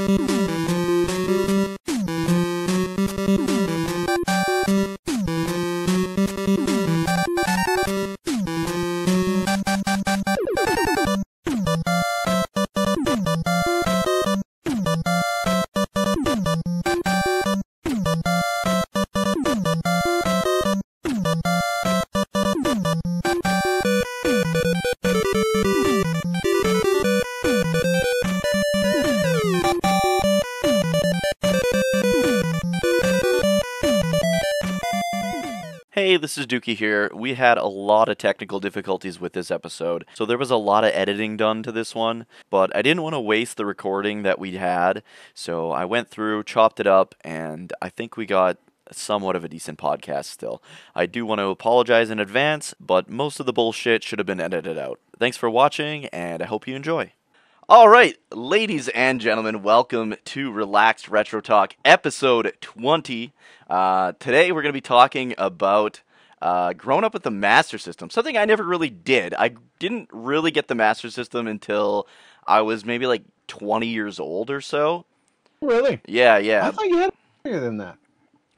Hey, this is Dukey here. We had a lot of technical difficulties with this episode, so there was a lot of editing done to this one, but I didn't want to waste the recording that we had, so I went through, chopped it up, and I think we got somewhat of a decent podcast still. I do want to apologize in advance, but most of the bullshit should have been edited out. Thanks for watching, and I hope you enjoy. Alright, ladies and gentlemen, welcome to Relaxed Retro Talk, episode 20. Today we're going to be talking about growing up with the Master System, something I never really did. I didn't really get the Master System until I was maybe like 20 years old or so. Really? Yeah. I thought you had earlier than that.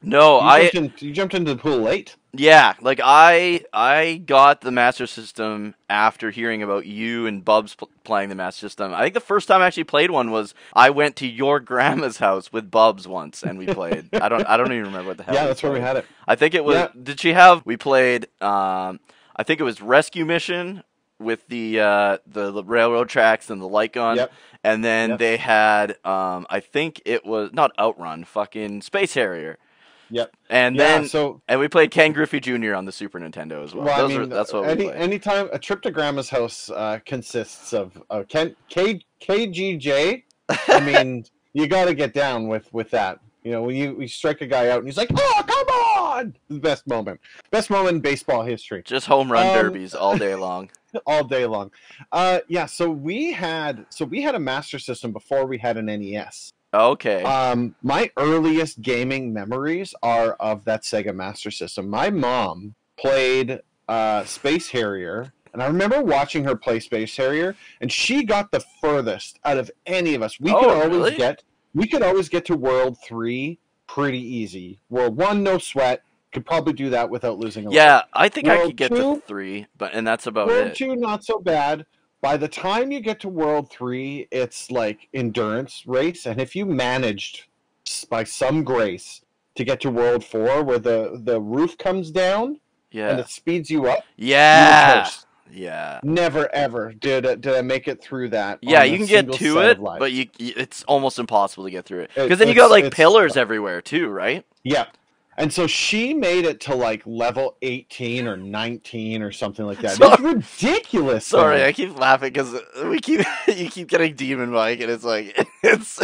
No, you jumped into the pool late. Yeah, like I got the Master System after hearing about you and Bubs playing the Master System. I think the first time I actually played one was I went to your grandma's house with Bubs once and we played. I don't even remember what the hell. Yeah, that's where we had it. I think it was. Yeah. Did she have? We played. I think it was Rescue Mission with the railroad tracks and the light gun. Yep. And then they had. I think it was not Outrun. Fucking Space Harrier. Yep. And we played Ken Griffey Jr. on the Super Nintendo as well. That's what we played. Anytime a trip to Grandma's house consists of KGJ, I mean, you got to get down with that. You know, when you strike a guy out and he's like, "Oh, come on!" The best moment in baseball history. Just home run derbies all day long. All day long. Yeah. So we had a Master System before we had an NES. Okay. My earliest gaming memories are of that Sega Master System. My mom played Space Harrier, and I remember watching her play Space Harrier, and she got the furthest out of any of us. We could always get to World 3 pretty easy. World 1, no sweat. Could probably do that without losing a Yeah, I think World I could get 2, to 3, and that's about World it. 2, not so bad. By the time you get to World 3, it's like endurance race, and if you managed, by some grace, to get to World 4, where the roof comes down, and it speeds you up, yeah, never ever did I make it through that. Yeah, you can get to it, but it's almost impossible to get through it, because then you got like pillars everywhere too, right? Yeah. And so she made it to like level 18 or 19 or something like that. It's ridiculous. Sorry, I keep laughing because you keep getting Demon Mike, and it's like it's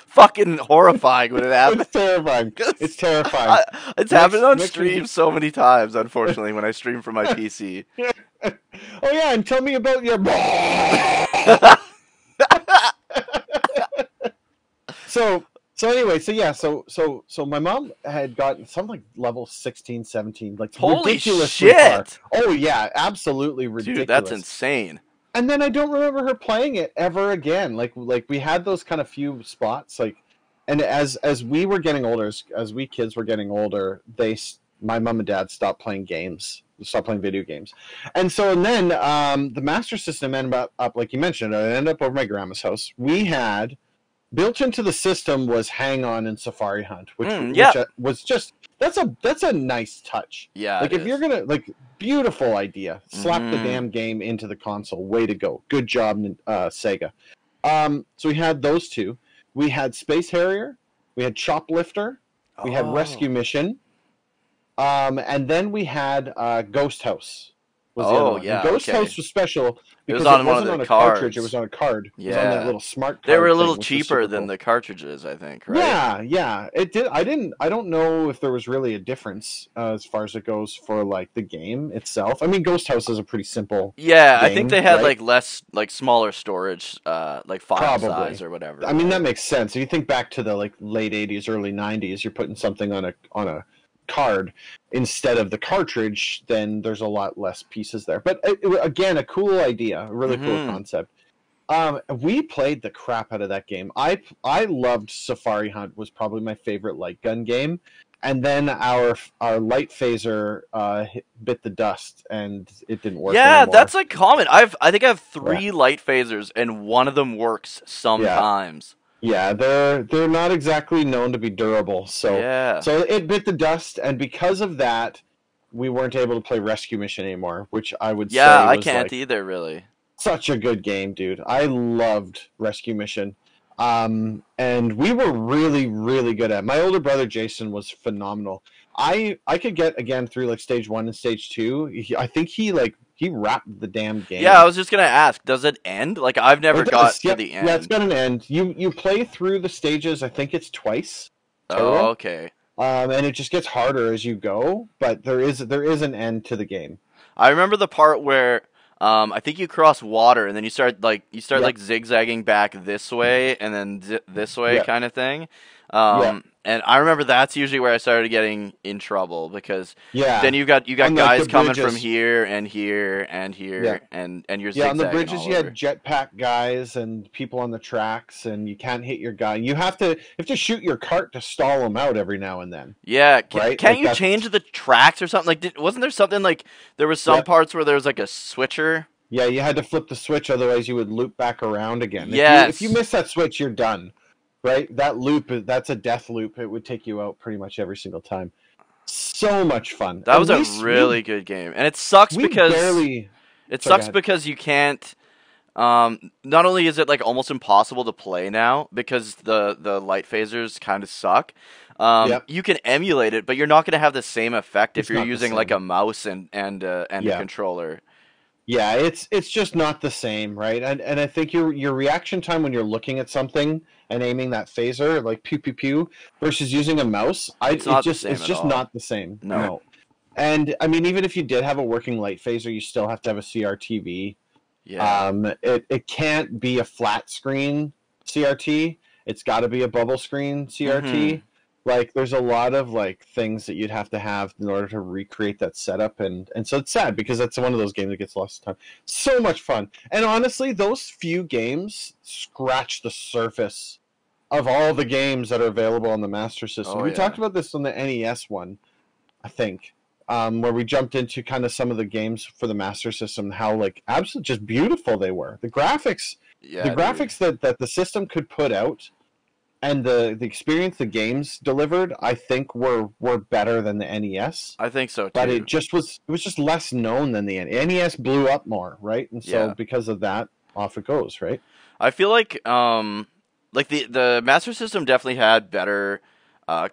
fucking horrifying when it happens. It's terrifying. It's terrifying. It's happened on stream so many times. Unfortunately, when I stream from my PC. Oh yeah, and tell me about your. So anyway, so my mom had gotten something like level 16, 17, like holy ridiculously shit! far. Oh yeah, absolutely ridiculous. Dude, that's insane. And then I don't remember her playing it ever again. Like we had those kind of few spots, like, and as we were getting older, as we kids were getting older, my mom and dad stopped playing video games, and then the Master System ended up like you mentioned. It ended up over my grandma's house. We had. Built into the system was Hang On and Safari Hunt, which was just that's a nice touch. Yeah, like if you're gonna beautiful idea, slap the damn game into the console. Way to go, good job, Sega. So we had those two. We had Space Harrier, we had Choplifter, we had Rescue Mission, and then we had Ghost House. Ghost House was special because it wasn't on a cartridge; it was on a card. Yeah, it was on that little smart card. They were a little cheaper than the cartridges, I think. Right? Yeah. It did. I don't know if there was really a difference as far as it goes for like the game itself. I mean, Ghost House is a pretty simple. Yeah, game, I think they had like smaller storage, like file size or whatever. I mean, that makes sense. If you think back to the like late '80s, early '90s, you're putting something on a card instead of the cartridge, then there's a lot less pieces there. But again, a cool idea, a really cool concept. We played the crap out of that game. I loved Safari Hunt, was probably my favorite light gun game, and then our light phaser bit the dust and it didn't work Yeah, anymore. that's like common. I think I have Yeah, 3 light phasers, and one of them works yeah, sometimes. yeah. They're not exactly known to be durable, so Yeah. it bit the dust, and because of that, we weren't able to play Rescue Mission anymore, which I would Yeah, say I was can't like either, really. such a good game, dude. I loved Rescue Mission. And we were really, really good at it. My older brother Jason was phenomenal. I could get again through like stage 1 and stage 2. I think he wrapped the damn Yeah, I game. was just gonna ask, does it end? Like, I've never It does. got to Yep. the Yeah, it's end. got an end. You play through the stages. I think it's twice Oh, total. okay. And it just gets harder as you go. But there is an end to the game. I remember the part where I think you cross water and then you start Yep. like zigzagging back this way and then this way Yep. kind of thing. Yep. And I remember that's usually where I started getting in trouble because then Yeah. you got On like the guys coming from bridges. here and here and Yeah. here and you're Yeah, on the zigzagging bridges all you over. had jetpack guys and people on the tracks, and you can't hit your guy. You have to shoot your cart to stall them out every now and then, Yeah, right? can't Like you that's change the tracks or something? Like, wasn't there something like there was some yeah, parts where there was like a switcher? yeah. You had to flip the switch, otherwise you would loop back around again. If you Yes, miss that switch, you're done, right? That loop that's a death loop. It would take you out pretty much every single time. So much fun, that and was a we really good game, and it sucks we because barely. it Sorry, go sucks ahead. because you can't. Not only is it like almost impossible to play now because the light phasers kind of suck. Yep, You can emulate it, but you're not going to have the same effect if it's you're not the using like same. a mouse and a Yeah. controller. Yeah, it's just not the same, right? And I think your reaction time when you're looking at something and aiming that phaser, like pew pew pew, versus using a mouse, It's not the it's same at just all. not the same. No. No. And I mean, even if you did have a working light phaser, you still have to have a CRTV. Yeah. It can't be a flat screen CRT. It's got to be a bubble screen Mm-hmm. CRT. Like, there's a lot of like things that you'd have to have in order to recreate that setup, and so it's sad because that's one of those games that gets lost in time. So much fun, and honestly, those few games scratch the surface of all the games that are available on the Master System. Oh We talked yeah. about this on the NES one, I think, where we jumped into kind of some of the games for the Master System, how like absolutely just beautiful they were. The Yeah, dude. graphics that the system could put out, and the experience the games delivered, I think were better than the NES. I think so But too. it was just less known than the NES. Blew up more, right? And so Yeah. because of that, off it goes, right? I feel like the Master System definitely had better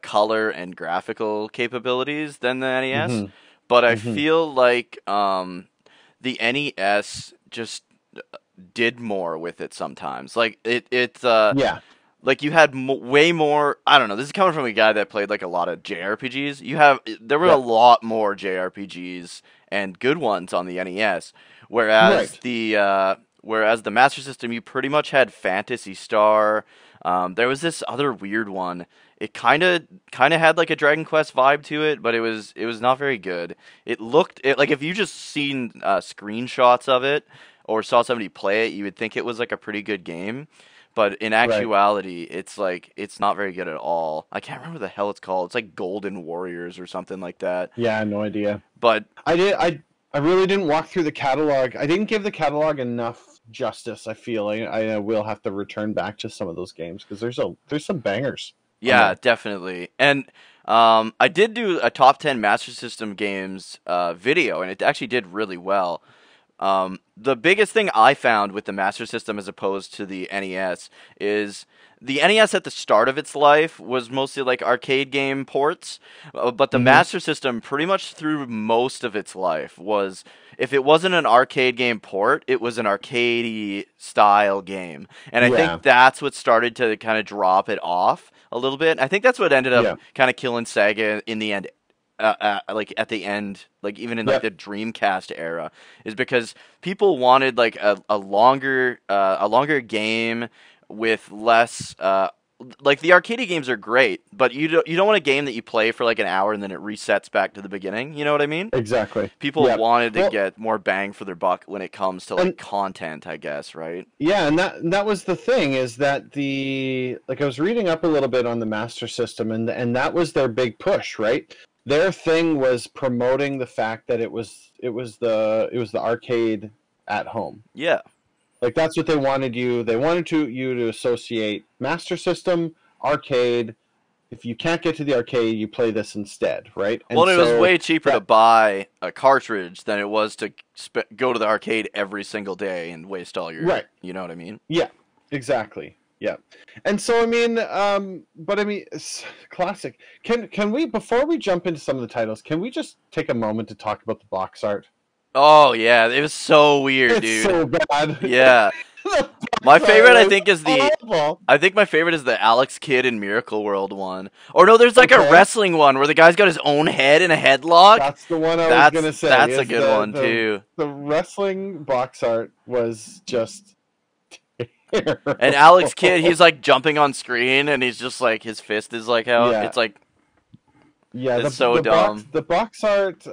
color and graphical capabilities than the NES, Mm-hmm. but I Mm-hmm. feel like the NES just did more with it sometimes. Like it's Yeah. like you had way more. I don't know. This is coming from a guy that played like a lot of JRPGs. There were a Yep. lot more JRPGs and good ones on the NES, Right. whereas the Master System, you pretty much had Phantasy Star. There was this other weird one. It kind of had like a Dragon Quest vibe to it, but it was not very good. Like if you just seen screenshots of it or saw somebody play it, you would think it was like a pretty good game. But in Right. actuality, it's not very good at all. I can't remember the hell it's called. It's like Golden Warriors or something like that. Yeah. No idea. But I did. I really didn't walk through the catalog. I didn't give the catalog enough justice. I feel I will have to return back to some of those games because there's some bangers on yeah, there. definitely. And I did do a top 10 Master System games video, and it actually did really well. The biggest thing I found with the Master System as opposed to the NES is the NES at the start of its life was mostly like arcade game ports, but the Hmm. Master System pretty much through most of its life was, if it wasn't an arcade game port, it was an arcadey style game. And I Yeah. think that's what started to kind of drop it off a little bit. I think that's what ended up Yeah. kind of killing Sega in the end, like at the end, like even in like Yep. the Dreamcast era, is because people wanted like a longer game with less like the arcade games are great, but you don't want a game that you play for like an hour and then it resets back to the beginning. You know what I mean? Exactly. People Yep. wanted to Well, get more bang for their buck when it comes to like and content, I guess, right? yeah, and that was the thing, is that I was reading up a little bit on the Master System, and that was their big push, right? Their thing was promoting the fact that it was the arcade at home. Yeah. Like that's what they wanted you. They wanted you to associate Master System, arcade. If you can't get to the arcade, you play this instead, right? And Well, it was so way cheaper to buy a cartridge than it was to go to the arcade every single day and waste all your. right. You know what I mean? Yeah, exactly. Yeah, and so I mean, but I mean, it's classic. Can we, before we jump into some of the titles, can we just take a moment to talk about the box art? Oh yeah, it was so weird, It's dude. so bad. Yeah. The My box favorite, art I was think, is awful. I think my favorite is the Alex Kidd in Miracle World one. Or no, there's like a Okay. wrestling one where the guy's got his own head in a headlock. That's the one I was That's gonna say. that's a is good one too. The wrestling box art was just terrible. And Alex Kidd, he's like jumping on screen and he's just like his fist is like out. Yeah. It's like Yeah, It's so dumb. The box art,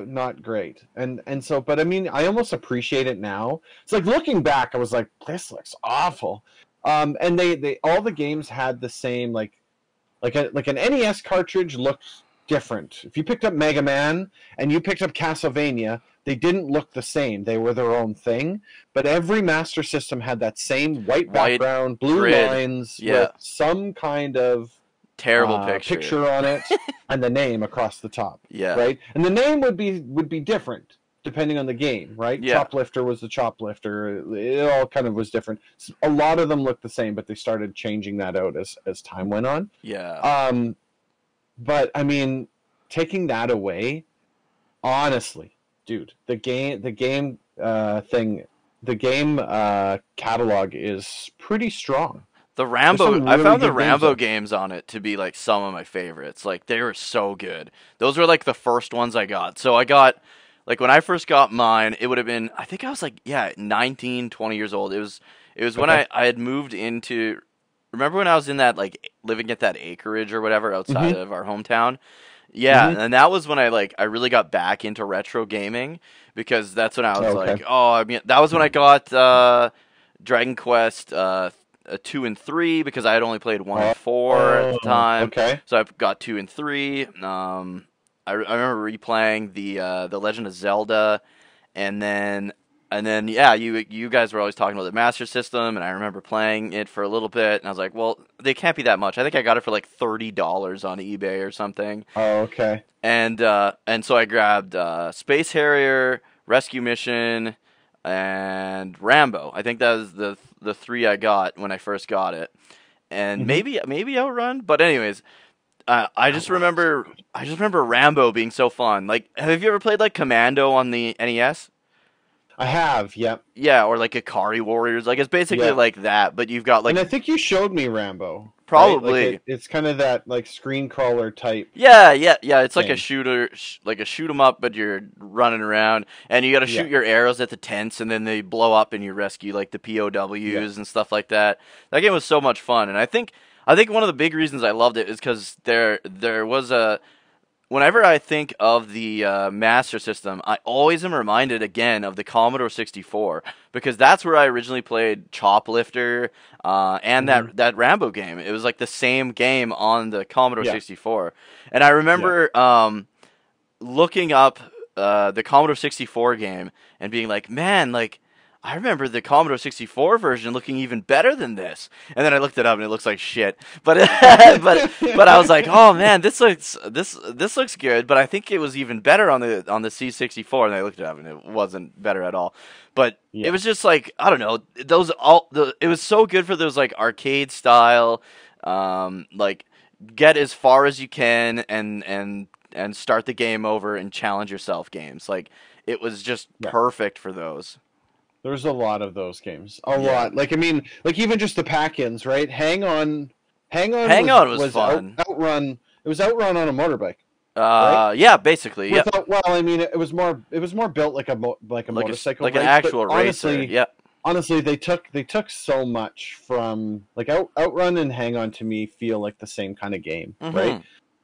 not great, and so, but I mean, I almost appreciate it now. It's like looking back, I was like, this looks awful. And they all the games had the same like an NES cartridge looked different. If you picked up Mega Man and you picked up Castlevania, they didn't look the same. They were their own thing. But every Master System had that same white background, blue grid. lines Yeah. with some kind of terrible picture. on it and the name across the top. Yeah. Right? And the name would be different depending on the game, right? Yeah. Choplifter was the Choplifter. It all kind of was different. A lot of them looked the same, but they started changing that out as time went on. Yeah. But I mean, taking that away, honestly, dude, the game catalog is pretty strong. The There's Rambo, some I really found the good games Rambo there. games on it to be like some of my favorites. Like they were so good. Those were like the first ones I got. So I got like when I first got mine, it would have been, I think I was like 19, 20 years old. It was when Okay. I had moved into, remember when I was in that like living at that acreage or whatever outside of our hometown? Yeah, Mhm. and that was when I really got back into retro gaming because that's when I was Okay. like, oh, I mean, that was when I got Dragon Quest 2 and 3 because I had only played 1 and 4 at the time. Okay. So I've got 2 and 3. I remember replaying the Legend of Zelda, and then yeah, you guys were always talking about the Master System, and I remember playing it for a little bit, and I was like, well, they can't be that much. I think I got it for like $30 on eBay or something, Oh, okay. and so I grabbed Space Harrier, Rescue Mission, and Rambo. I think that was the three I got when I first got it, and Mhm. maybe Outrun, but anyways. I just remember Rambo being so fun. Like, have you ever played like Commando on the NES? I have, yep. Yeah, or like Ikari Warriors. Like, it's basically Yeah. like that, but you've got like And I think you showed me Rambo. Probably. Right? Like it's kind of that like screen crawler type. yeah. It's like a Game. shooter, like a shoot 'em up, but you're running around and you got to shoot Yeah. your arrows at the tents, and then they blow up and you rescue like the POWs and stuff like that. That game was so much fun, and I think one of the big reasons I loved it is because there was a. Whenever I think of the Master System, I always am reminded again of the Commodore 64 because that's where I originally played Choplifter and that Rambo game. It was like the same game on the Commodore Yeah. 64, and I remember looking up the Commodore 64 game and being like, man, like. I remember the Commodore 64 version looking even better than this, and then I looked it up and it looks like shit. But but I was like, oh man, this looks good. But I think it was even better on the C64, and I looked it up and it wasn't better at all. But Yeah. it was just like I don't know, it was so good for those like arcade style, like get as far as you can and start the game over and challenge yourself games. Like it was just Yeah. perfect for those. There's a lot of those games. A Yeah. lot. Like I mean, like even just the pack-ins, right? Hang on was fun. Outrun. It was Outrun on a motorbike. Yeah, basically, yeah. Well, I mean, it was more built like a Like motorcycle, like an race, actual but honestly, racer. Yeah. honestly, they took so much from like Outrun and Hang On to me feel like the same kind of game, right?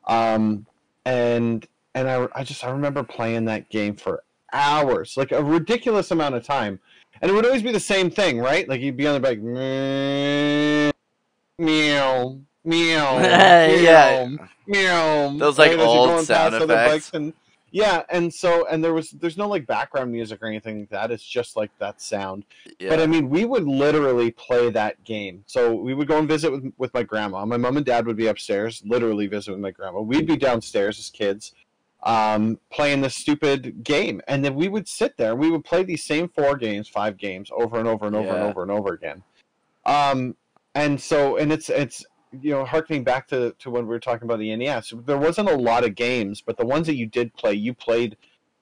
Mm-hmm. Um, and I remember playing that game for hours, like a ridiculous amount of time, and it would always be the same thing, right? Like you'd be on the bike, meow, meow, meow, Yeah, meow, those like right? As you're old going sound past other bikes effects. and yeah, and there's no like background music or anything like that. It's just like that sound. But I Yeah. mean, we would literally play that game. So we would go and visit with my grandma. My mom and dad would be upstairs, literally visit with my grandma. We'd be downstairs as kids, playing this stupid game, and then we would sit there. We would play these same 4 games, 5 games, over and over and over and Yeah. over and over again. Um, and it's harkening back to when we were talking about the NES, there wasn't a lot of games, but the ones that you did play, you played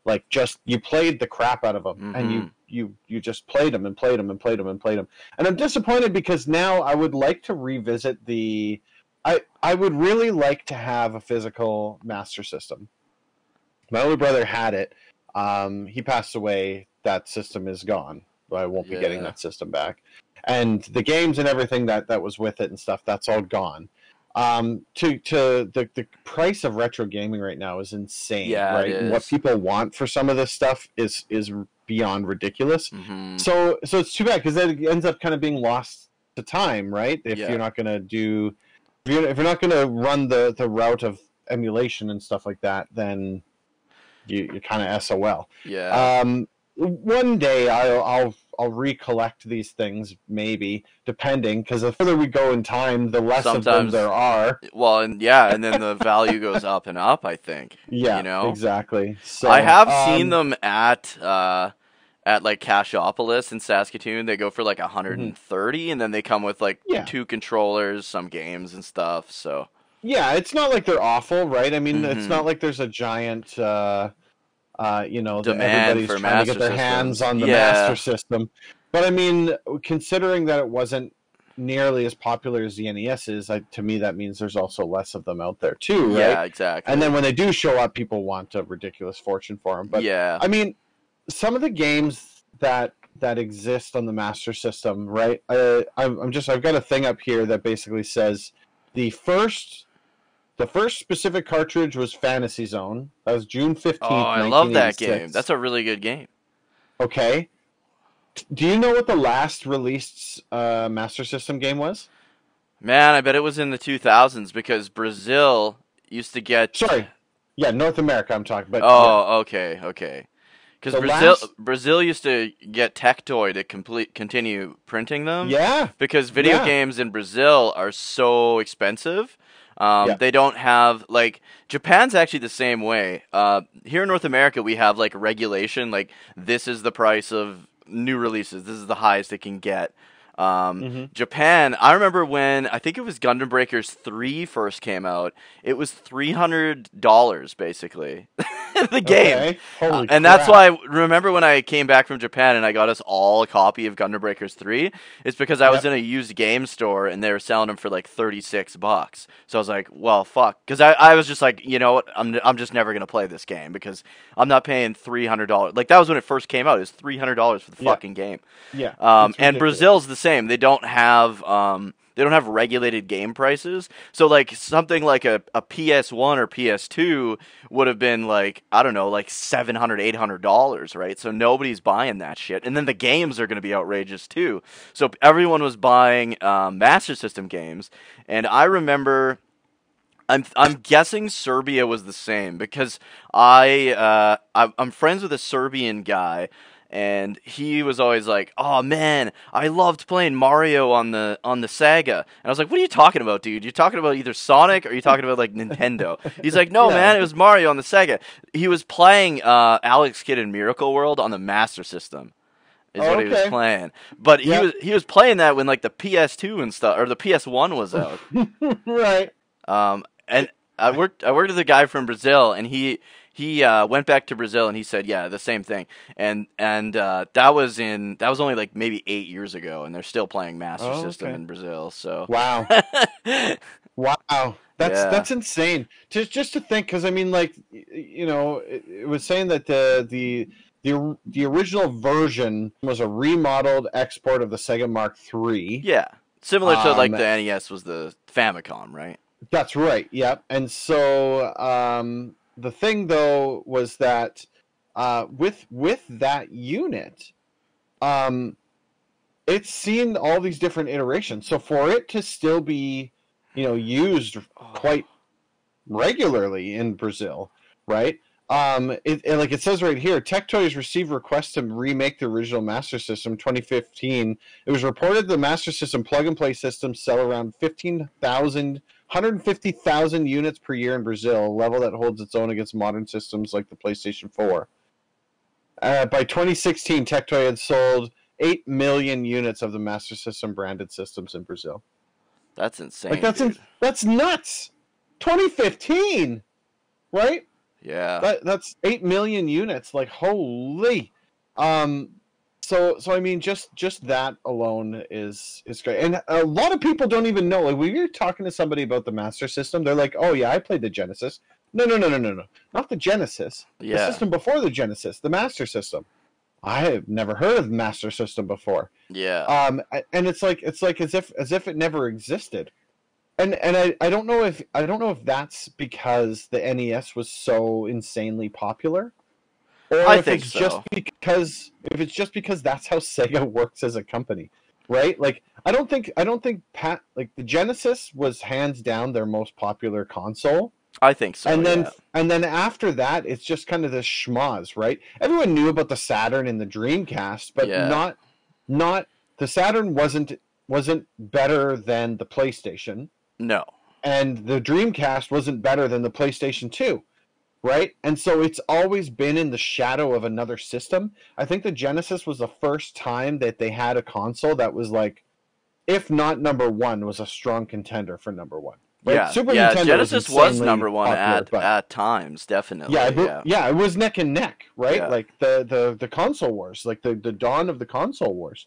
like just you played the crap out of them, and Mm-hmm. you just played them and played them and played them and played them. And I'm disappointed because now I would like to revisit the. I would really like to have a physical Master System. My older brother had it. He passed away. That system is gone. I won't be getting Yeah. that system back. And the games and everything that was with it and stuff, that's all gone. To the price of retro gaming right now is insane, Yeah, it right? And what is. people want for some of this stuff is beyond ridiculous. Mm-hmm. So it's too bad because it ends up kind of being lost to time, right? If Yeah. you're not going to do, if you're not going to run the route of emulation and stuff like that, then you're kind of SOL. Yeah. One day I'll recollect these things, maybe, depending, because the further we go in time, the less of them Sometimes, there are. well, and yeah, and then the value goes up and up, I think. Yeah, You know? exactly. So I have seen them at like Cashopolis in Saskatoon. They go for like mhm. 130, and then they come with like Yeah, 2 controllers, some games and stuff. So, yeah. It's not like they're awful, right? I mean, it's hmm not like there's a giant, that demand everybody's for trying to get Master their hands Systems. on the Master Yeah. System. But I mean, considering that it wasn't nearly as popular as the NES is, to me that means there's also less of them out there too, right? Yeah, And then exactly. when they do show up, people want a ridiculous fortune for them. But Yeah. I mean, some of the games that exist on the Master System, right? I've got a thing up here that basically says the first the first specific cartridge was Fantasy Zone. That was June Oh, 15th, I love that game. 1986. That's a really good game. Okay. Do you know what the last released Master System game was? Man, I bet it was in the 2000s because Brazil used to get. Sorry. Yeah, North America I'm talking, but yeah. Oh, okay, okay. Because The Brazil last Brazil used to get Tectoy to continue printing them Yeah. because video Yeah. games in Brazil are so expensive. Yeah. They don't have like Japan's actually the same way. Here in North America, we have like regulation, like this is the price of new releases. This is the highest it can get. Mhm. Japan, I remember when I think it was Gundam Breakers 3 first came out. It was $300 basically. The game. Okay. Holy And that's crap. why I remember when I came back from Japan and I got us all a copy of Gundam Breakers 3. It's because I was Yep. in a used game store and they were selling them for like $36. So I was like, well, fuck. Because I was just like, you know what? I'm just never going to play this game because I'm not paying $300. Like, that was when it first came out. It was $300 for the Yeah. fucking game. Yeah. It's And ridiculous. Brazil's the same. They don't have regulated game prices. So like something like a PS1 or PS2 would have been like, I don't know, like $700, $800, right? So nobody's buying that shit. And then the games are going to be outrageous too. So everyone was buying Master System games. And I remember I'm guessing Serbia was the same because I'm friends with a Serbian guy, and he was always like, "Oh man, I loved playing Mario on the Sega." And I was like, "What are you talking about, dude? You're talking about either Sonic or you're talking about like Nintendo?" He's like, "No, Yeah. man, it was Mario on the Sega." He was playing Alex Kidd in Miracle World on the Master System. Is Oh, what he was okay. playing, but Yep. he was playing that when like the PS2 and stuff or the PS1 was out. Right. And I worked with a guy from Brazil, and he went back to Brazil, and he said, yeah, the same thing. And that was only like maybe 8 years ago, and they're still playing Master Oh, System okay. in Brazil. So Wow. Wow. That's yeah, that's insane. Just to think, because I mean, like, it was saying that the the original version was a remodeled export of the Sega Mark III. Yeah, similar to like the NES was the Famicom, right? That's right. Yep. And so the thing though was that with that unit, it's seen all these different iterations. So for it to still be, used quite regularly in Brazil, right? Like it says right here, Tech Toys received requests to remake the original Master System 2015. It was reported the Master System plug-and-play systems sell around 150,000 units per year in Brazil, a level that holds its own against modern systems like the PlayStation 4. By 2016, Tech Toy had sold 8 million units of the Master System branded systems in Brazil. That's insane. Like that's nuts. 2015, right? Yeah. That's 8 million units. Like holy. So I mean, just that alone is great. And a lot of people don't even know. Like when you're talking to somebody about the Master System, they're like, "Oh yeah, I played the Genesis." No, not the Genesis. Yeah. The system before the Genesis, the Master System. I have never heard of the Master System before. Yeah. And it's like as if it never existed. And I don't know if that's because the NES was so insanely poput or I if think it's so. just because that's how Sega works as a company, right? Like I don't think the Genesis was hands down their most popular console. I think so. And then after that, it's just kind of this schmoz, right? Everyone knew about the Saturn and the Dreamcast, but not the Saturn wasn't better than the PlayStation. No. And the Dreamcast wasn't better than the PlayStation 2, right? And so it's always been in the shadow of another system. I think the Genesis was the first time that they had a console that was like, if not number one, was a strong contender for number one. Right? Yeah, Super Nintendo Genesis was number one popular, at times, definitely. Yeah, it was neck and neck, right? Yeah. Like the console wars, like the dawn of the console wars.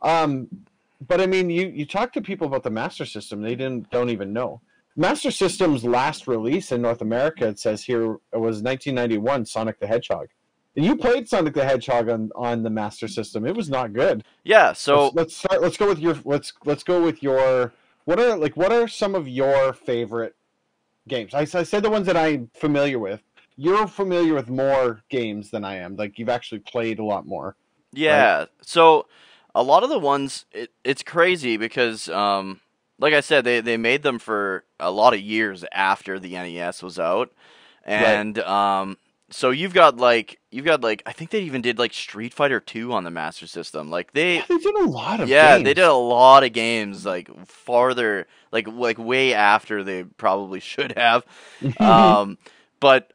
But I mean, you talk to people about the Master System, they don't even know. Master System's last release in North America, it says here, it was 1991, Sonic the Hedgehog. And you played Sonic the Hedgehog on the Master System. It was not good. Yeah, so let's go with your what are some of your favorite games? I said the ones that I'm familiar with. You're familiar with more games than I am. Like you've actually played a lot more. yeah, right? So a lot of the ones it's crazy because like I said, they made them for a lot of years after the NES was out, and so you've got like I think they even did like Street Fighter 2 on the Master System. Like they did a lot of games. They did a lot of games like farther like way after they probably should have. But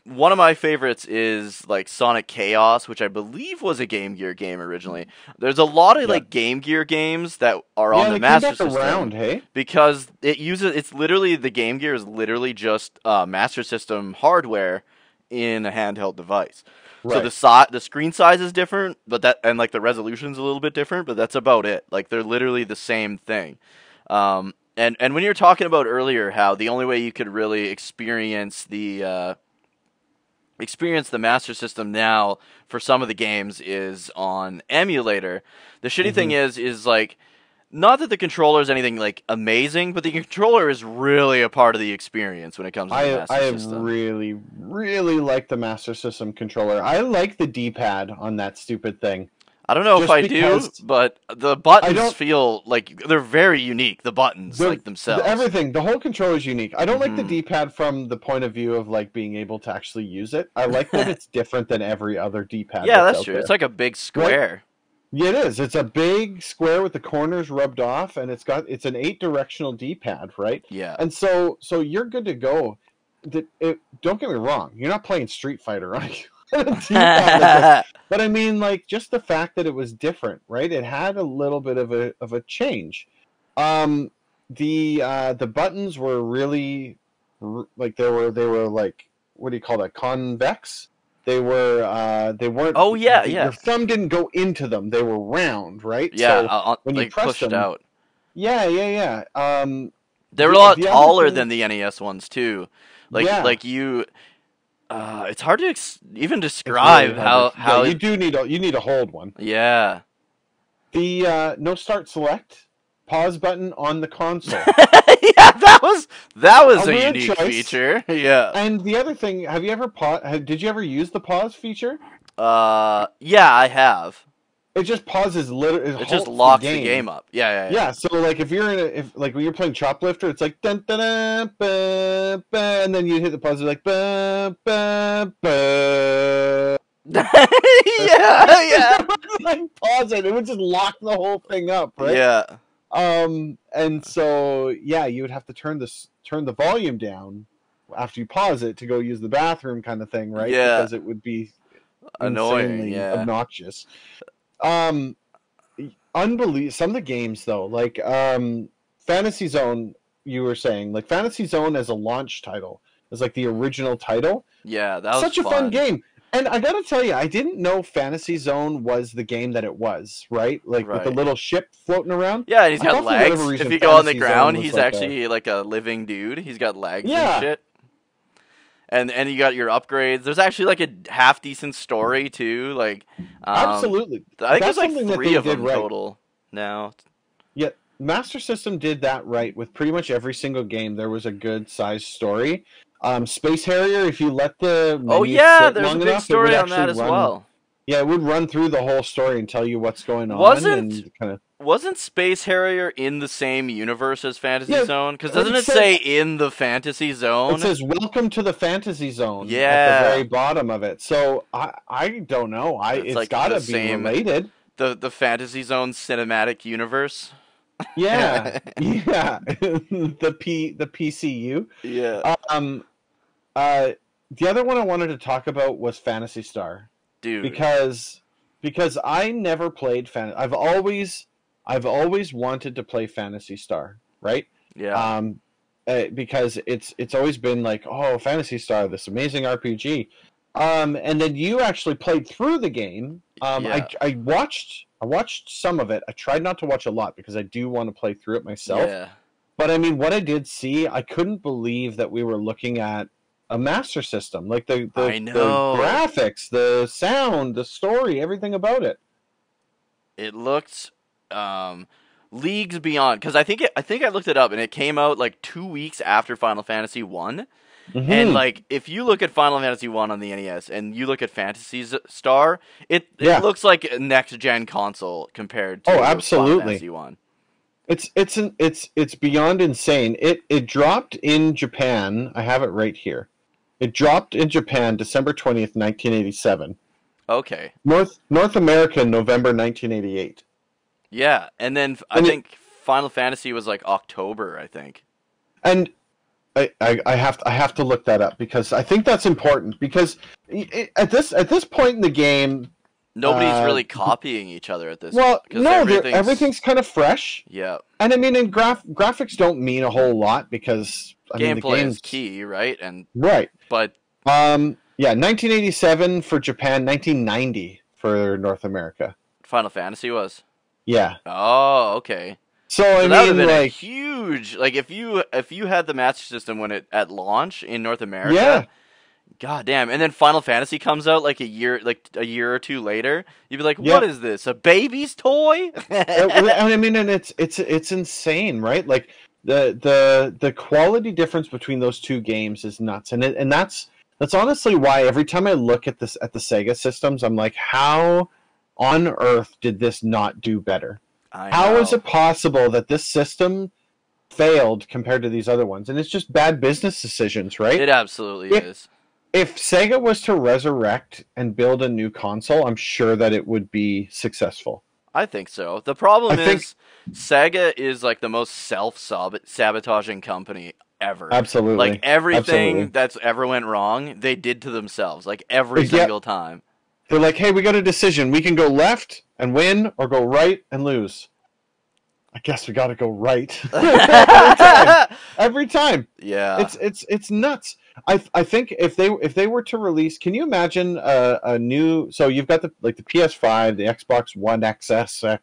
one of my favorites is like Sonic Chaos, which I believe was a Game Gear game originally. There's a lot of like Game Gear games that are on the Master System around, hey? Because it's literally the Game Gear is literally just Master System hardware in a handheld device. Right. So the screen size is different, and like the resolution's a little bit different, but that's about it. Like they're literally the same thing. And when you were talking about earlier how the only way you could really experience the Master System now for some of the games is on emulator. The shitty thing is like, not that the controller is anything like amazing, but the controller is really a part of the experience when it comes to the Master System. I really, really like the Master System controller. I like the D-pad on that stupid thing. I don't know if I do, but the buttons feel like they're very unique. The buttons, like themselves. Everything, the whole controller is unique. I don't like the D-pad from the point of view of like being able to actually use it. I like that it's different than every other D-pad. Yeah, that's true. There. It's like a big square. Right? Yeah, it is. It's a big square with the corners rubbed off, and it's an 8-directional D-pad, right? Yeah. And so you're good to go. Don't get me wrong. You're not playing Street Fighter, right? But I mean, like, just the fact that it was different, right? It had a little bit of a change. The buttons were really like they were like, what do you call that? Convex. They weren't. Oh yeah. Your thumb didn't go into them. They were round, right? Yeah. So when you pressed pushed them, out. Yeah. They were a lot taller than the NES ones too. Like It's hard to even It's describe really hard how you do need to hold one. yeah. The no start select pause button on the console. Yeah, that was a weird unique choice. feature. Yeah. And the other thing, have you ever did you ever use the pause feature? Yeah, I have. It just pauses literally. It just locks the game up. Yeah. Yeah, so like if you're like when you're playing Choplifter, it's like dun dun dun ba, ba, and then you hit the pause, like ba ba ba. Yeah. Like pause it would just lock the whole thing up, right? Yeah. And so yeah, you would have to turn the volume down after you pause it to go use the bathroom, kind of thing, right? Yeah. Because it would be annoying. Yeah. Obnoxious. Some of the games though, like Fantasy Zone, you were saying, like Fantasy Zone as a launch title is like the original title. Yeah, that was such a fun game. And I gotta tell you, I didn't know Fantasy Zone was the game that it was, right? Like with the little ship floating around. Yeah, and he's got legs. If you go on the ground, he's actually like a living dude. He's got legs and shit. And you got your upgrades. There's actually like a half decent story too. Like absolutely, I think there's like 3 of them total now. Yeah, Master System did that right with pretty much every single game. There was a good sized story. Space Harrier, if you let the there's a big story on that as well. Yeah, it would run through the whole story and tell you what's going on. Wasn't Space Harrier in the same universe as Fantasy Zone? Because doesn't it say in the Fantasy Zone? It says "Welcome to the Fantasy Zone." Yeah, at the very bottom of it. So I don't know. It's like got to be related. The Fantasy Zone cinematic universe. Yeah, yeah. the PCU. Yeah. The other one I wanted to talk about was Phantasy Star. Dude. Because I never played I've always wanted to play Phantasy Star, right? Yeah. Because it's always been like, oh, Phantasy Star, this amazing RPG. And then you actually played through the game. I watched some of it. I tried not to watch a lot because I do want to play through it myself. Yeah. But I mean, what I did see, I couldn't believe that we were looking at a Master System. Like the graphics, the sound, the story, everything about it. It looked leagues beyond, because I think I looked it up and it came out like 2 weeks after Final Fantasy 1. Mm-hmm. And like if you look at Final Fantasy 1 on the NES and you look at Phantasy Star, it looks like a next gen console compared to Final Fantasy 1. It's beyond insane. It dropped in Japan. I have it right here. It dropped in Japan December 20th, 1987. Okay. North America, November 1988. Yeah, and then I think Final Fantasy was like October, I think. And I have to look that up because I think that's important because at this point in the game, nobody's really copying each other at this. Well, no, everything's kind of fresh. Yeah, and I mean, graphics don't mean a whole lot because gameplay is key, right? But 1987 for Japan, 1990 for North America. Final Fantasy was. Yeah. Oh, okay. So I mean, that would have been like a huge, like if you had the Master System when it at launch in North America. Yeah. God damn! And then Final Fantasy comes out like a year or two later. You'd be like, "What is this? A baby's toy?" I mean, and it's insane, right? Like the quality difference between those two games is nuts, and that's honestly why every time I look at the Sega systems, I'm like, how on earth did this not do better? How is it possible that this system failed compared to these other ones? And it's just bad business decisions, right? It absolutely is. If Sega was to resurrect and build a new console, I'm sure that it would be successful. I think so. The problem is Sega is like the most self-sabotaging company ever. Absolutely. Like everything that's ever went wrong, they did to themselves. Like every single time. They're like, hey, we got a decision. We can go left and win or go right and lose. I guess we got to go right. Every time. Yeah. It's nuts. I think if they were to release, can you imagine a new? So you've got the PS5, the Xbox One XS,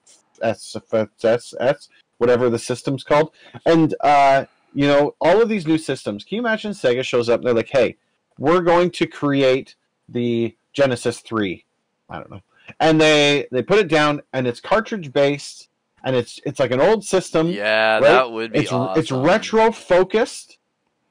whatever the system's called, and all of these new systems. Can you imagine Sega shows up and they're like, hey, we're going to create the Genesis 3. I don't know. And they put it down, and it's cartridge based, and it's like an old system. Yeah, right? that would be awesome. It's retro focused,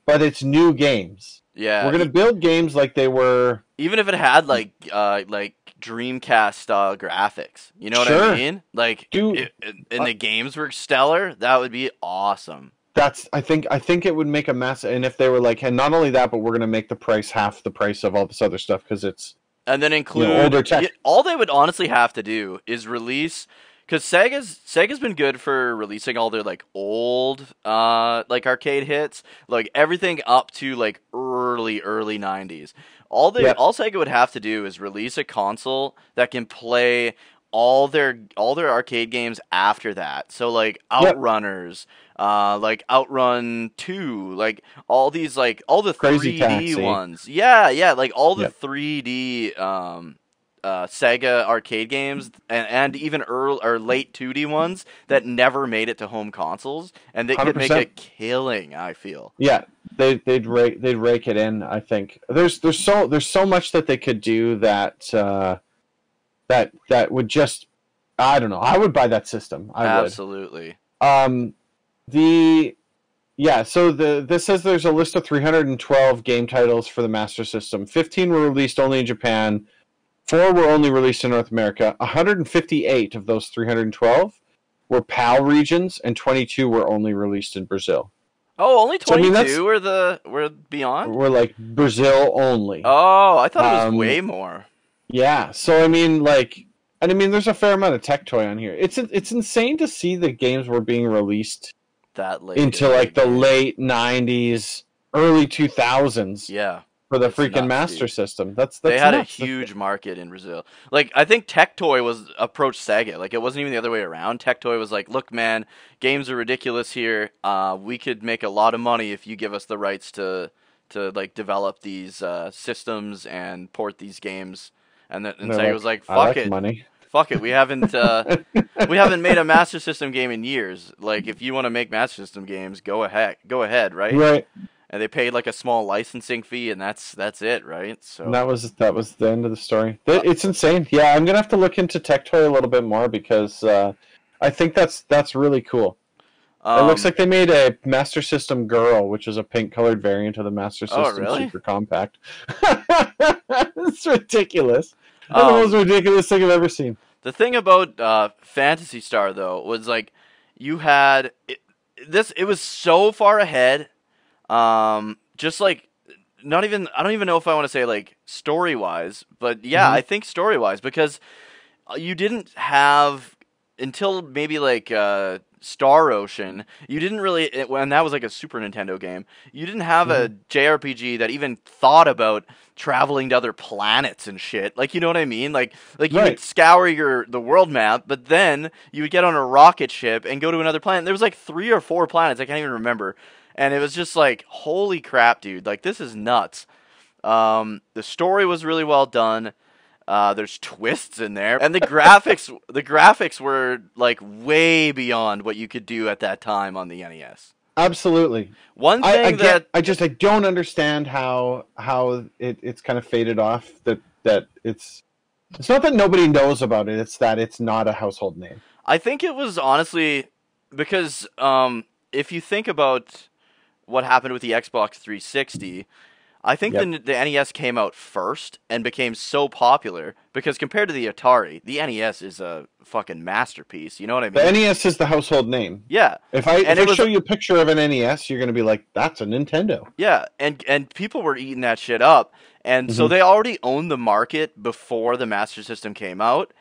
but it's new games. Yeah, we're gonna build games like they were. Even if it had like Dreamcast style graphics, you know what Sure. I mean? Like, Dude, and the games were stellar. That would be awesome. I think it would make a mess, and if they were like, and not only that, but we're gonna make the price half the price of all this other stuff because it's. And then include older tech. All they would honestly have to do is release, because Sega's been good for releasing all their like old like arcade hits, like everything up to like early 90s. All Sega would have to do is release a console that can play all their arcade games after that. So like Outrunners, like Outrun 2, like all these like all the Crazy 3D Taxi. ones. Yeah, like all the 3D Sega arcade games and even early or late 2D ones that never made it to home consoles, and they could make 100%. a killing, I feel. Yeah, they'd rake it in. I think there's so much that they could do that that would just, I don't know. I would buy that system. Absolutely. So this says there's a list of 312 game titles for the Master System. 15 were released only in Japan. 4 were only released in North America. 158 of those 312 were PAL regions, and 22 were only released in Brazil. Oh, only 22 So, were beyond? We're like Brazil only. Oh, I thought it was way more. Yeah, so I mean, there's a fair amount of tech toy on here. It's insane to see the games were being released that late into like the late 90s, early 2000s. Yeah. For the It's freaking nuts, Master dude. System. That's they had nuts. a huge market in Brazil. Like, I think Tectoy was approached Sega. Like, it wasn't even the other way around. Tectoy was like, look, man, games are ridiculous here. We could make a lot of money if you give us the rights to like develop these systems and port these games. And Sega was like, fuck it. Money. Fuck it. We haven't made a Master System game in years. Like, if you want to make Master System games, go ahead, right? Right. And they paid like a small licensing fee, and that's it, right? So and that was the end of the story. It's insane. Yeah, I'm gonna have to look into Tectoy a little bit more because I think that's really cool. It looks like they made a Master System Girl, which is a pink-colored variant of the Master System Super Compact. It's ridiculous. That's the most ridiculous thing I've ever seen. The thing about Phantasy Star though was like you had it was so far ahead. Just like I don't even know if I want to say like story wise, but yeah, I think story wise, because you didn't have until maybe like Star Ocean, you didn't really, when that was like a Super Nintendo game, you didn't have a JRPG that even thought about traveling to other planets and shit. Like, you know what I mean? Like you would scour the world map, but then you would get on a rocket ship and go to another planet. There was like 3 or 4 planets, I can't even remember. And it was just like, holy crap, dude. Like, this is nuts. The story was really well done. There's twists in there. And the graphics were like way beyond what you could do at that time on the NES. Absolutely. One thing I don't understand how it's kind of faded off, that it's not that nobody knows about it, it's that it's not a household name. I think it was honestly because if you think about what happened with the Xbox 360, I think the NES came out first and became so popular because compared to the Atari, the NES is a fucking masterpiece. You know what I mean? The NES is the household name. Yeah. If I show you a picture of an NES, you're going to be like, that's a Nintendo. Yeah, and people were eating that shit up. And so they already owned the market before the Master System came out.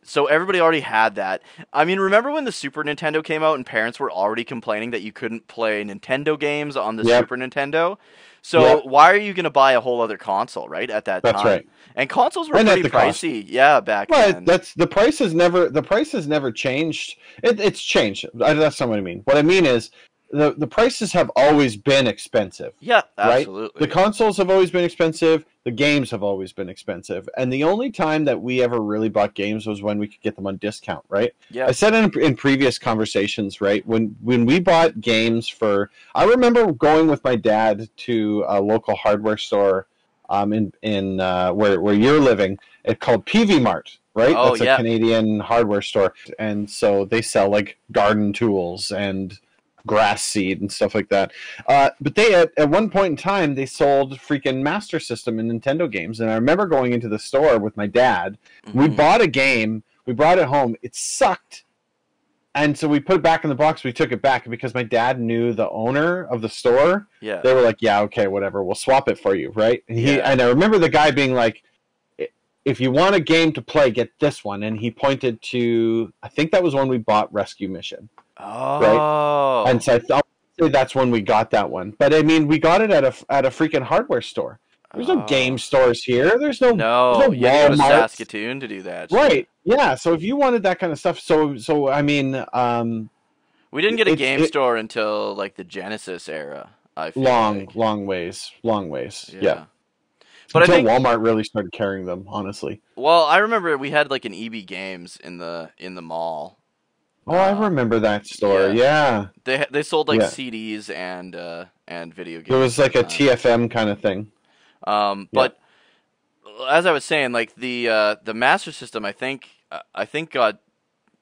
So everybody already had that. I mean, remember when the Super Nintendo came out and parents were already complaining that you couldn't play Nintendo games on the Super Nintendo? So why are you going to buy a whole other console, right, at that time? That's right. And consoles were pretty pricey, back then. That's the price has never changed. It's changed. That's not what I mean. What I mean is the prices have always been expensive. Yeah, Right? absolutely. The consoles have always been expensive. The games have always been expensive. And the only time that we ever really bought games was when we could get them on discount, right? Yeah. I said in previous conversations, right? When we bought games for, I remember going with my dad to a local hardware store in where you're living. It's called PV Mart, right? Oh, That's a yeah. Canadian hardware store. And so they sell like garden tools and grass seed and stuff like that. But they at one point in time they sold freaking Master System and Nintendo games, and I remember going into the store with my dad. We bought a game, we brought it home. It sucked, and so we put it back in the box. We took it back because my dad knew the owner of the store. Yeah. They were like, "Yeah, okay, whatever, we'll swap it for you," right? And and I remember the guy being like, "If you want a game to play, get this one." And he pointed to, I think that was when we bought Rescue Mission. Oh. Right? And so I thought that's when we got that one. But I mean, we got it at a freaking hardware store. There's no game stores here. There's no No, you had to go to Saskatoon to do that. Right. Yeah. So if you wanted that kind of stuff, so I mean, we didn't get a game store until like the Genesis era. I feel long ways. Yeah. But until I think Walmart really started carrying them, honestly. Well, I remember we had like an EB Games in the mall. Oh, I remember that store. Yeah. They sold like CDs and video games. It was like a TFM kind of thing. But as I was saying, like the Master System, I think got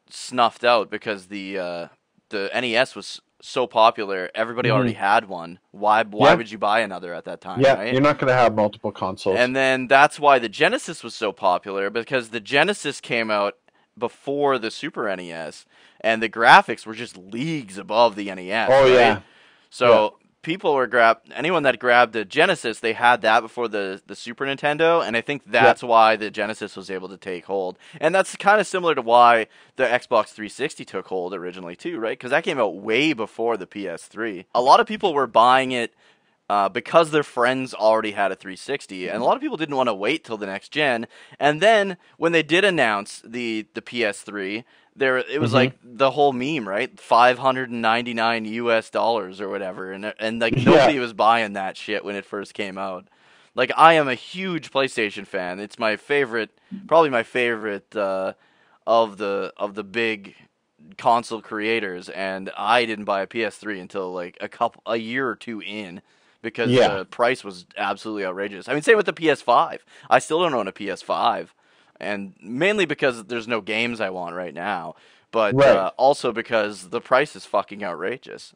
snuffed out because the NES was so popular. Everybody already had one. Why would you buy another at that time? Yeah, right? You're not going to have multiple consoles. And then that's why the Genesis was so popular, because the Genesis came out before the Super NES, and the graphics were just leagues above the NES. Oh, right? yeah. So people were anyone that grabbed the Genesis, they had that before the Super Nintendo, and I think that's why the Genesis was able to take hold. And that's kind of similar to why the Xbox 360 took hold originally too, right? Because that came out way before the PS3. A lot of people were buying it because their friends already had a 360, and a lot of people didn't want to wait till the next gen. And then when they did announce the PS3, it was like the whole meme, right? $599 or whatever, and like nobody was buying that shit when it first came out. Like, I am a huge PlayStation fan. It's my favorite, probably my favorite of the big console creators, and I didn't buy a PS3 until like a year or two in. Because the price was absolutely outrageous. I mean, same with the PS5. I still don't own a PS5, and mainly because there's no games I want right now, but also because the price is fucking outrageous.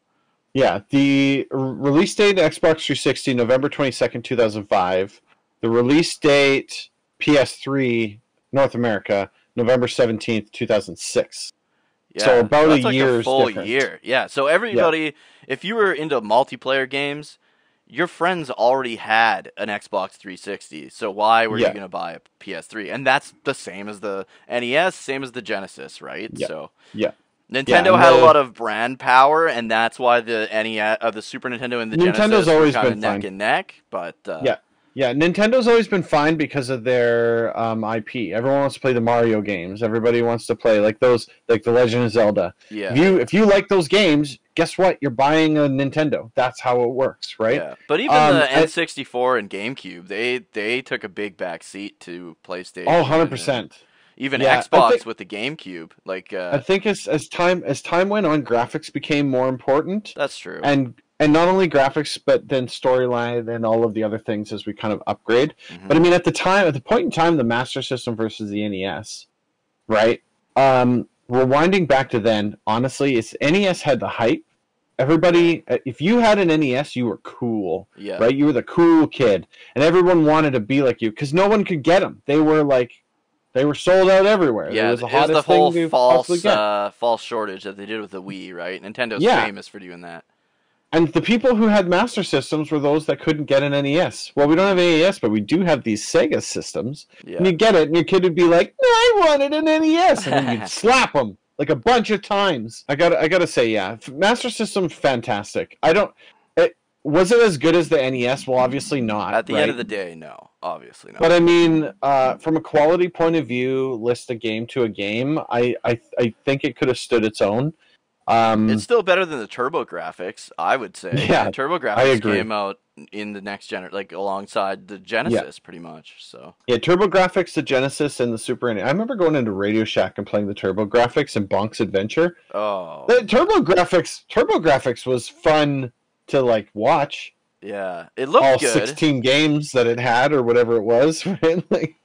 Yeah, the release date Xbox 360, November 22nd, 2005. The release date PS3, North America, November 17th, 2006. Yeah, so about that's a year's like a full difference. year. Yeah, so everybody, if you were into multiplayer games, your friends already had an Xbox 360, so why were you going to buy a PS3? And that's the same as the NES, same as the Genesis, right? So Nintendo had a lot of brand power, and that's why the NES, the Super Nintendo and the Genesis always were kind of been neck and neck. But Nintendo's always been fine because of their IP. Everyone wants to play the Mario games. Everybody wants to play like those, like the Legend of Zelda. Yeah. If you like those games, guess what? You're buying a Nintendo. That's how it works, right? Yeah. But even the N64 and GameCube, they took a big back seat to PlayStation. Oh, 100%. Even Xbox with the GameCube, like I think as time went on, graphics became more important. That's true. And not only graphics, but then storyline and all of the other things as we kind of upgrade. But I mean, at the point in time, the Master System versus the NES, right? Rewinding back to then, honestly, NES had the hype. Everybody, if you had an NES, you were cool, right? You were the cool kid, and everyone wanted to be like you because no one could get them. They were sold out everywhere. Yeah, it was the hottest whole thing false shortage that they did with the Wii, right? Nintendo's famous for doing that. And the people who had Master Systems were those that couldn't get an NES. Well, we don't have an NES, but we do have these Sega systems. Yeah. And you get it, and your kid would be like, "No, I wanted an NES," and then you'd slap them like a bunch of times. I gotta say, Master System, fantastic. Was it as good as the NES? Well, obviously not. At the end of the day, no. Obviously not. But I mean, from a quality point of view, list a game to a game, I think it could have stood its own. It's still better than the Turbo Graphics, I would say. Yeah, And Turbo I Graphics agree. came out in the next gen, like alongside the Yeah. Genesis, pretty much. So Yeah, TurboGrafx, the Genesis, and the Super NES. I remember going into Radio Shack and playing the TurboGrafx and Bonk's Adventure. oh The TurboGrafx was fun to like watch. yeah, it All looked good. 16 games that it had, or whatever it was, right? Like,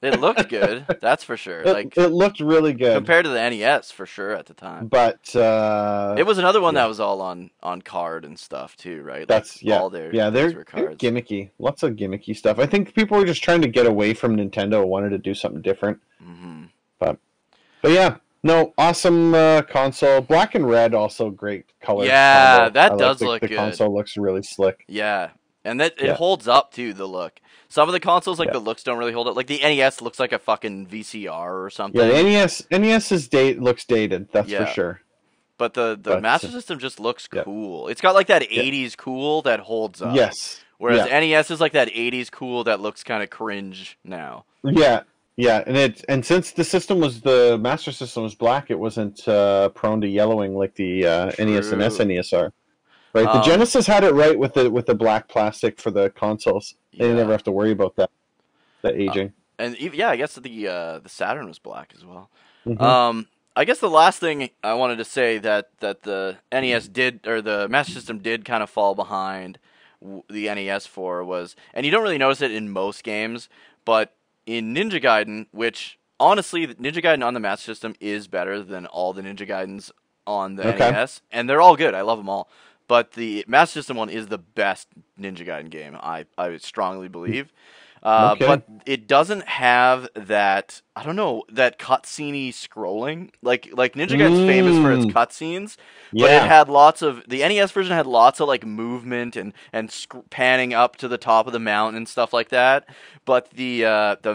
It looked good, that's for sure. it, Like it looked really good, compared to the NES, for sure at the time. but It was another one that yeah, was all on card and stuff too, right? Like that's yeah, all their yeah. things They're were they're cards. gimmicky, lots of gimmicky stuff. I think people were just trying to get away from Nintendo, wanted to do something different, Hmm. but yeah, no, awesome console. Black and red, also great color Yeah, combo. I that like does look the good. console looks really slick. Yeah, and that it Yeah, holds up too. The look. Some of the consoles, like yeah, the looks, don't really hold up. Like the NES looks like a fucking VCR or yeah. The something. NES's date looks dated, that's for Yeah, sure. but the But Master System just looks yeah, cool. It's got like that yeah, '80s cool that holds up, yes, whereas yeah. the NES is like that '80s cool that looks kind of cringe now. Yeah, yeah, and since the Master System was black, it wasn't prone to yellowing like the NES and True. SNES are. Right, the Um. Genesis had it right with the black plastic for the consoles. They never Yeah. have to worry about that Uh, aging. and yeah, I guess the Saturn was black as well. Hmm. Um, I guess the last thing I wanted to say that the NES did, or the Master System did, kind of fall behind the NES for was, and you don't really notice it in most games, but in Ninja Gaiden, which honestly, Ninja Gaiden on the Master System is better than all the Ninja Gaidens on the Okay. NES, and they're all good. I love them all. But the Master System one is the best Ninja Gaiden game, I strongly believe. No But kidding. it doesn't have that, I don't know, that cutscene scrolling. Like Ninja Gaiden's famous for its Mm, cutscenes, but it yeah. had lots of, the NES version had lots of like movement and panning up to the top of the mountain and stuff like that. But the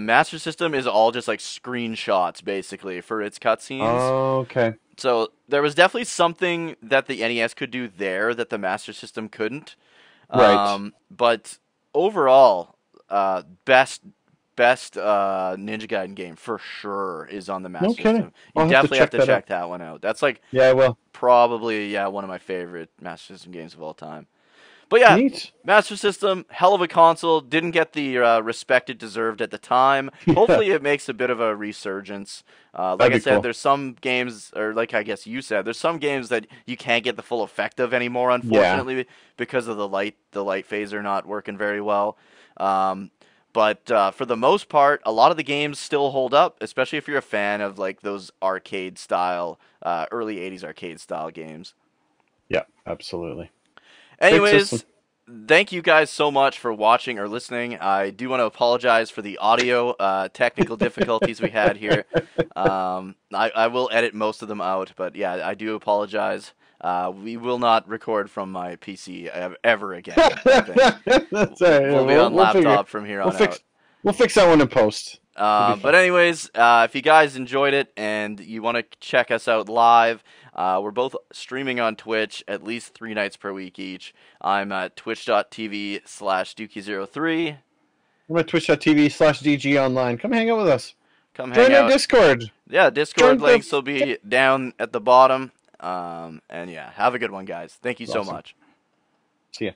Master System is all just like screenshots basically for its cutscenes. Okay. So there was definitely something that the NES could do there that the Master System couldn't. Right. But overall, best Ninja Gaiden game for sure is on the No Master kidding. System. You I'll have to definitely have check to that out. check that one out. That's like Yeah, I will. probably one of my favorite Master System games of all time. But yeah, Neat. Master System, hell of a console. Didn't get the respect it deserved at the time. Yeah, Hopefully, it makes a bit of a resurgence. Like that'd I be said, cool. there's some games, or like I guess you said, there's some games that you can't get the full effect of anymore, Yeah. unfortunately, because of the light phaser not working very well. Um, but for the most part, a lot of the games still hold up, especially if you're a fan of like those arcade style, early '80s arcade style games. Yeah, absolutely. Great system. Anyways, thank you guys so much for watching or listening. I do want to apologize for the audio technical difficulties we had here. I will edit most of them out, but yeah, I do apologize. We will not record from my PC ever again, I think. That's all right. Yeah, We'll be on we'll figure. laptop from here We'll on out. fix. We'll fix that one in post. It'll be But fun. anyways, if you guys enjoyed it and you want to check us out live, we're both streaming on Twitch at least 3 nights per week each. I'm at twitch.tv/Dukey03. I'm at twitch.tv/DGonline. Come hang out with us. Come hang Join our out. Discord. Yeah, Join Discord the. links will be down at the bottom. And yeah, have a good one, guys. Thank you so Awesome. much. See ya.